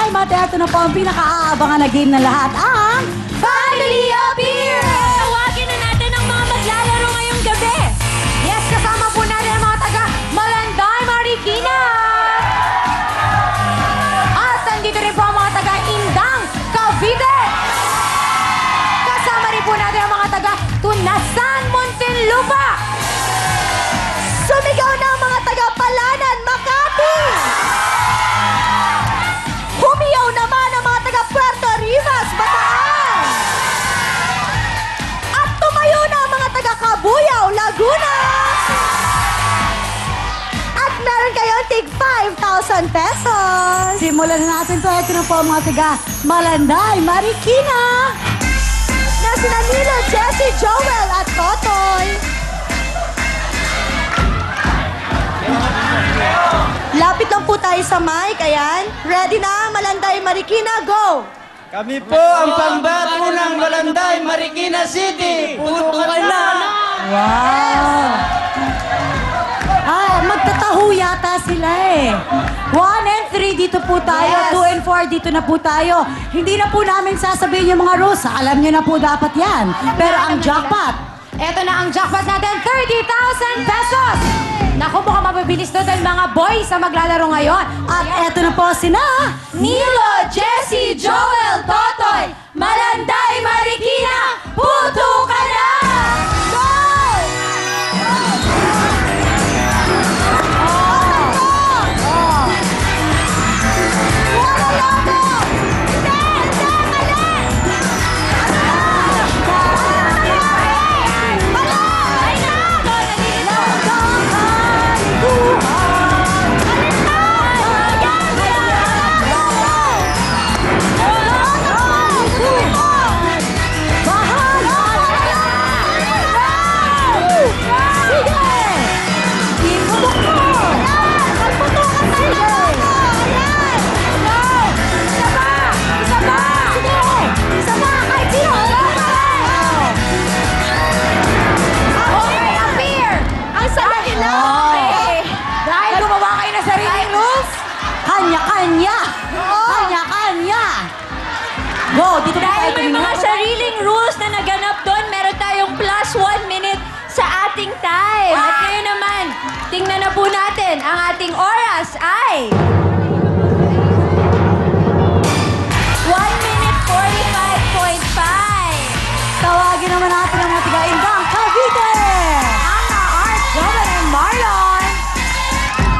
time at eto na po ang pinaka-aabangan na game ng lahat, ang Family Appear! Tawagin na natin ang mga maglalaro ngayong gabi. Yes, kasama po natin ang mga taga Malanday, Marikina! At nandito rin po ang mga taga Indang, Cavite! Kasama rin po natin ang mga taga Tunasan, Muntinlupa! Sumigaw na ang mga taga Palanan, Makati! Humiyaw naman ang mga taga Puerto Rivas, Bataan! At tumayo na ang mga taga Cabuyao, Laguna! At meron kayong tig 5,000 pesos! Simulan na natin to. Ito na po ang mga taga Malanday, Marikina! Na sina Nilo, Jessie, Joel at Totoy! Lapit lang po tayo sa mic. Ayan. Ready na? Malanday, Marikina, go! Kami po ang pambato ng Malanday, Marikina City. Putukan na! Wow! Ah, magtataho yata sila eh. 1 and 3 dito po tayo. Yes. 2 and 4 dito na po tayo. Hindi na po namin sasabihin yung mga rules. Alam nyo na po dapat yan. Pero ang jackpot, eto na ang jackpot natin, 30,000 pesos! Naku, mukhang mabibilis to dahil mga boys ang maglalaro ngayon. At eto na po sina Nilo, Jessie, Joel, Totoy, Malanday, Marikina, puto ka na! Go! Kanya-kanya! Kanya-kanya! Go! Dito na Dahil tayo may tumingin. mga sariling rules na naganap doon, meron tayong plus 1 minute sa ating time. At ngayon naman, tingnan na po natin, ang ating oras ay 1 minute 45.5. Tawagin naman natin ang mga taga-Indang, Cavite! Ana, Art, Joven, and Marlon!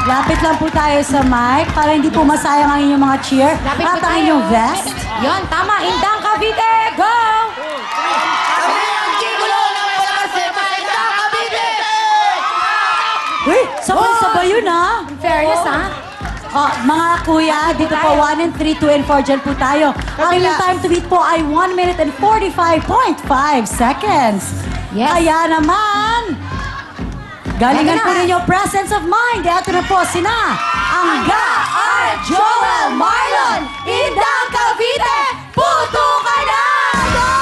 Lapit lang po tayo sa mic para hindi po masayang ang inyong mga cheer. Lapit at po ang tayo. inyong vest. Yon, tama. Indang, Cavite, go! Uy, sabay-sabay yun ha. Fairness, ha? Oh, mga kuya, dito po 1 and 3, 2 and 4, dyan po tayo. Ang inyong time to beat po ay 1 minute and 45.5 seconds. Yes. Kaya naman, galingan po ninyo presence of mind. Ito na po sina Angga, Art, Joel, Marlon, Indang, Cavite, puto ka na! Go!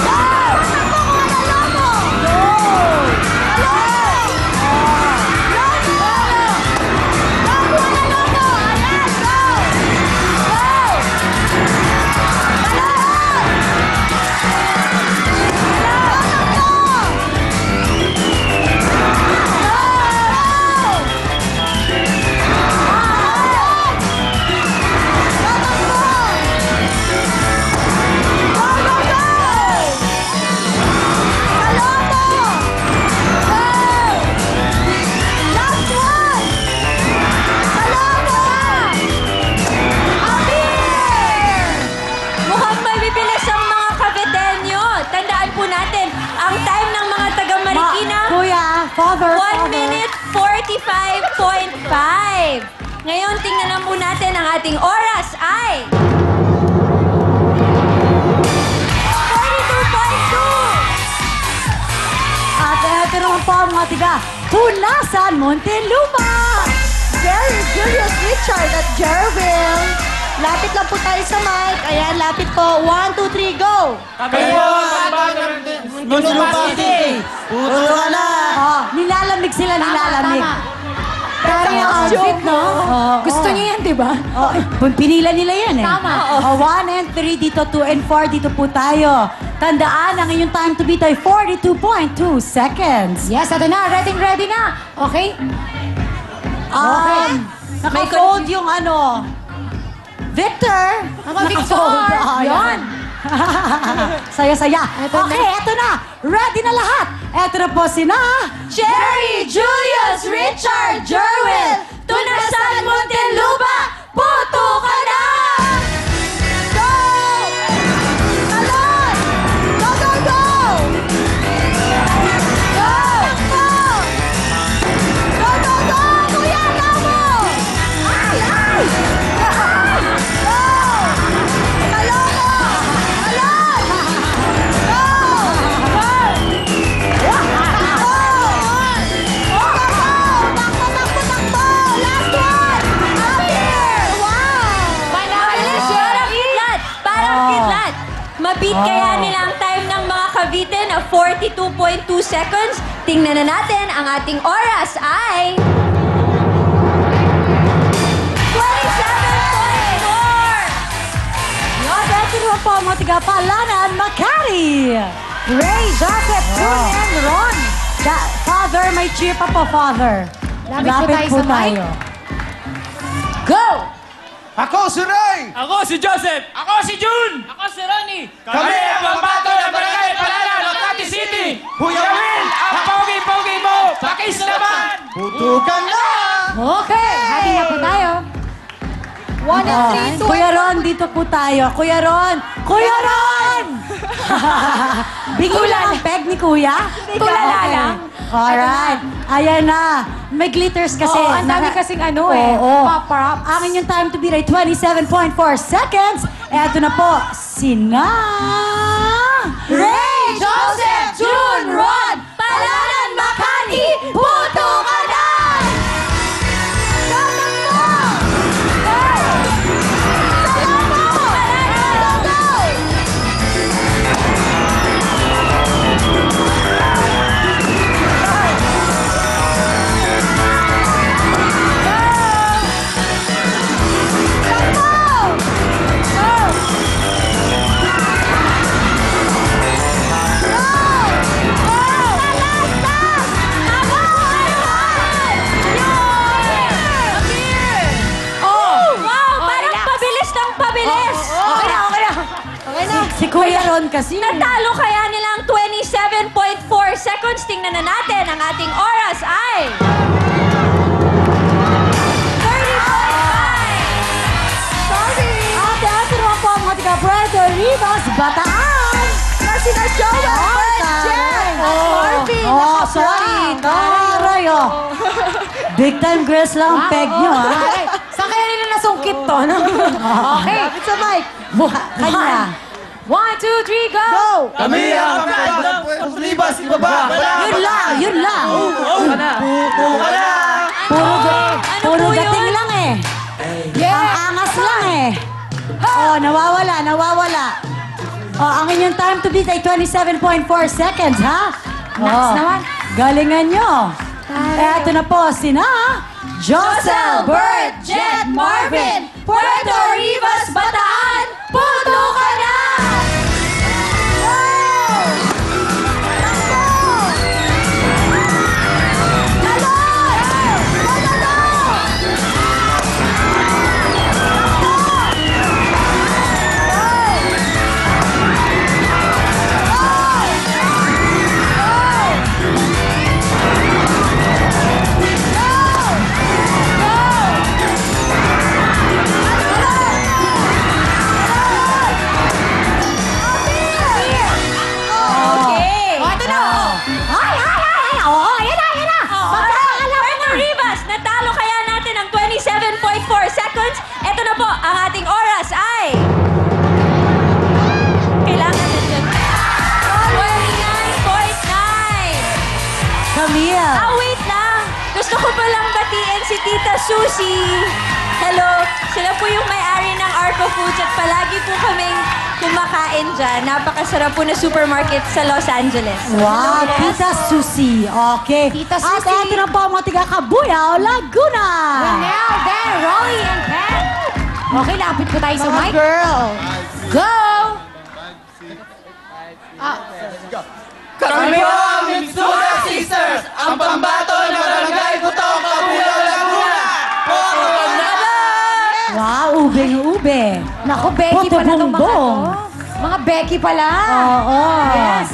Go! Go! Mukhang mabibilis ang mga Caviteño. Tandaan po natin, ang time ng mga taga-Marikina, Kuya, father, 1 minute 45.5. Ngayon, tingnan na po natin ang ating oras ay 42.2. At eto naman po ang mga tiga Tunasan, Muntinlupa! Jerry, Julius, Richard at Jerville. Lapit lang po tayo sa mic. Ayan, lapit po. 1, 2, 3, go! Kami po ang pambato ng Muntinlupa City. Putukan na! Oh, nilalamig sila, nilalamig. Pero yung outfit, no? Gusto niyo yan, di ba? Oh, pinila nila yan eh. Tama. 1 and 3 dito, 2 and 4 dito po tayo. Tandaan, ang inyong time to beat ay 42.2 seconds. Yes, ito na. Ready na. Okay? Naka-fold yung ano. Victor! Victor! Yan. Saya-saya. Okay, eto na. Ready na lahat. Eto na po sina Cherry, Julius, Richard, Jerwin, Tunasan, Monteluba, puto ka na! Go! Talon! Go, go, go! Go! Go, go, go! Kuya, go mo! Ay, ay! Go! Talon mo! Talon! Go! Go! Takbo! Last one! Up here! Wow! Parang kidlat! Parang kidlat! Mabit kaya nila ang time ng mga Cavite na 42.2 seconds. Tingnan na natin ang ating oras ay... 27.4! Yan, eto naman po ang mga tigapalanan, Makati! Ray, Joseph, June, and Ron. Father, may cheer pa po, Father. Lapit po tayo sa mic. Go! Ako si Ray! Ako si Joseph! Ako si June! Ako si Ronnie! Kami ang pambato ng Barangay Palanan, Makati City! Kuya Will! Ang pogi-pogi mo! Pakis naman! Putukan na! Okay. Happy na po tayo. 1 and 3, 2 Kuya Ron, dito po tayo. Kuya Ron! Kuya Ron! Bigyan lang ang peg ni Kuya? Tulala lang. Alright. Ayan na. May glitters kasi. Oo, ang dami kasing ano eh. Oo. Pop-props. Ang inyong time to beat ay 27.4 seconds. Eto na po, sina... Ray, Joseph, June, Ron, Palanan, Makati, puto ka na! Wow, parang pabilis ng pabilis. Okay na, okay na. Okay na. Si Kuya Ron kasi. Natalo kaya nila ang 27.4 seconds. Tingnan na natin. Ang ating oras ay... 30.5! Sorry. Ate, eto naman po ang mga tiga Puerto Rivas, Bataan. Kasi na Joel, Jen, at Marvin. Oh, sorry. Taray, oh. Big time girls lang ang peg nyo, ha? Saan kaya nila nasungkit to? No? Okay. Lapit sa mic. Kanya. 1, 2, 3, go! Kami ang pambato ng Puerto Rivas, ibaba! Yun lang, yun lang. Putukan na! Puro po dating yun? lang eh. Ang angas lang eh. Oh, nawawala. Oh, ang inyong time to beat ay 27.4 seconds, ha? Next naman. Galingan nyo. Eto na po, sina Josel, Bert, Jet, Marvin, Puerto Rivas, Bataan, puto ka na! Okay. Ito na. Ay. Oo, yan na. Puerto Rivas, natalo kaya natin ang 27.4 seconds. Ito na po, ang ating oras ay... Kailangan na dyan. 29.9. Camille. Wait lang. Gusto ko palang batiin si Tita Susie. Hello. Sila po yung may-ari ng Arco Foods at palagi po kaming kumakain dyan. Napakasarap po na supermarket sa Los Angeles. Wow, Tita Susie. Susie. Okay. Tita At Susie. ito na po ang mga tiga Cabuyao, Laguna. Renel, Dan, Rolly, and Pen. Okay, lapit po tayo sa mic. girl. Go! Kami po ang Mitsuda Sisters, ang pambato ng Barangay Butong, Cabuyao, Laguna. Wow, ube. Naku, Becky Puto pala itong mga to. bongbong. Mga Becky pala. Oo. Yes.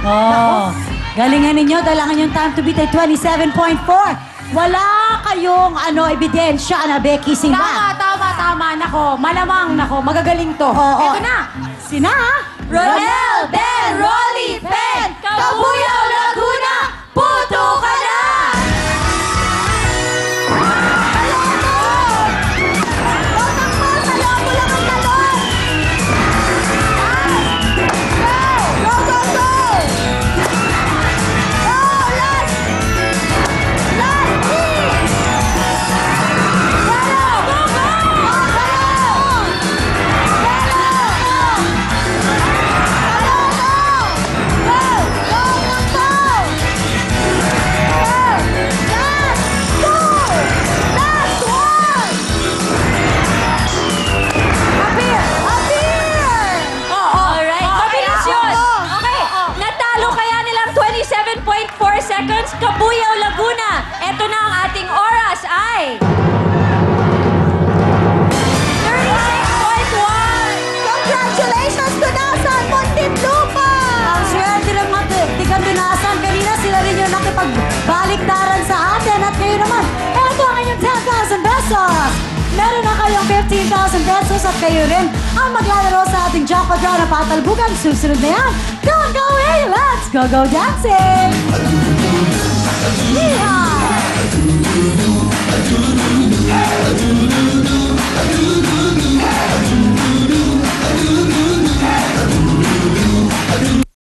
Oh. Galingan ninyo, dalangan yung time to beat ay 27.4. Wala kayong ebidensya na Becky Simba. Tama. Nako, malamang, magagaling to. Oo. Ito na. Sina? Ronel, Ben, Rolly, Pen, Cabuyao, Laguna, puto ka na! Alright, mabilis yun. Okay, natalo kaya nilang 27.4 seconds, Cabuyao, Laguna. Ito na ang ating oras ay... 36.1! Congratulations to Nasan Muntinlupa! Ang swerte ng mga tigandunasan. Kanina sila rin yung nakipagbaliktaran sa atin. At kayo naman, eto ang inyong 10,000 pesos. Meron na kayong 15,000 pesos at kayo rin ang maglalaro sa ating jackpot round na patalbukan. Susunod na yan. Go, hey! Let's go dancing!